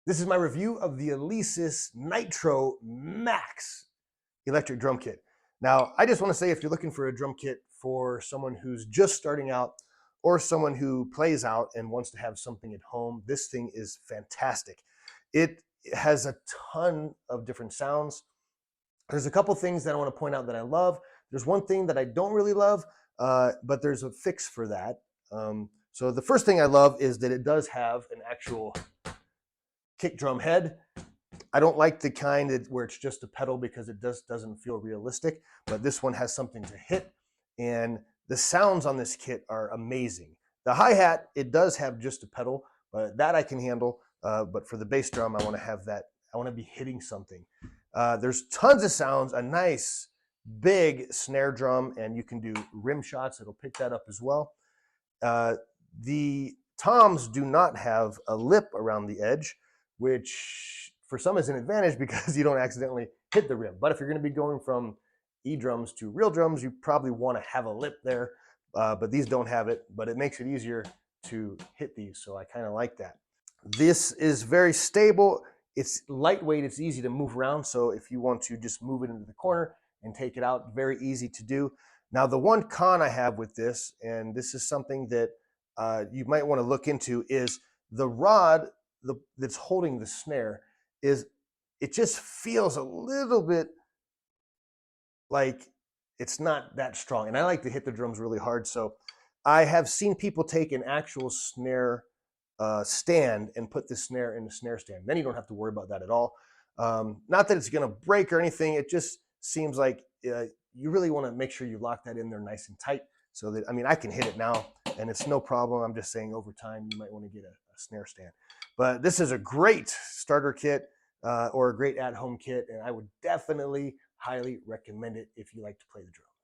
This is my review of the Alesis Nitro Max electric drum kit. Now, I just want to say if you're looking for a drum kit for someone who's just starting out or someone who plays out and wants to have something at home, this thing is fantastic. It has a ton of different sounds. There's a couple things that I want to point out that I love. There's one thing that I don't really love, but there's a fix for that. So the first thing I love is that it does have an actual kick drum head. I don't like the kind where it's just a pedal because it doesn't feel realistic, but this one has something to hit, and the sounds on this kit are amazing. The hi-hat, it does have just a pedal, but that I can handle, but for the bass drum, I want to have that. I want to be hitting something. There's tons of sounds, a nice big snare drum, and you can do rim shots. It'll pick that up as well. The toms do not have a lip around the edge, which for some is an advantage because you don't accidentally hit the rim. But if you're going to be going from E drums to real drums, you probably want to have a lip there, but these don't have it, but it makes it easier to hit these, so I kind of like that. This is very stable. It's lightweight. It's easy to move around, so if you want to just move it into the corner and take it out, very easy to do. Now, the one con I have with this, and this is something that you might want to look into, is the rod that's holding the snare it just feels a little bit like it's not that strong. And I like to hit the drums really hard, so I have seen people take an actual snare stand and put the snare in the snare stand. Then you don't have to worry about that at all. Not that it's going to break or anything. It just seems like you really want to make sure you lock that in there nice and tight, so that, I mean, I can hit it now and it's no problem. I'm just saying over time you might want to get a snare stand. But this is a great starter kit or a great at-home kit, and I would definitely highly recommend it if you like to play the drums.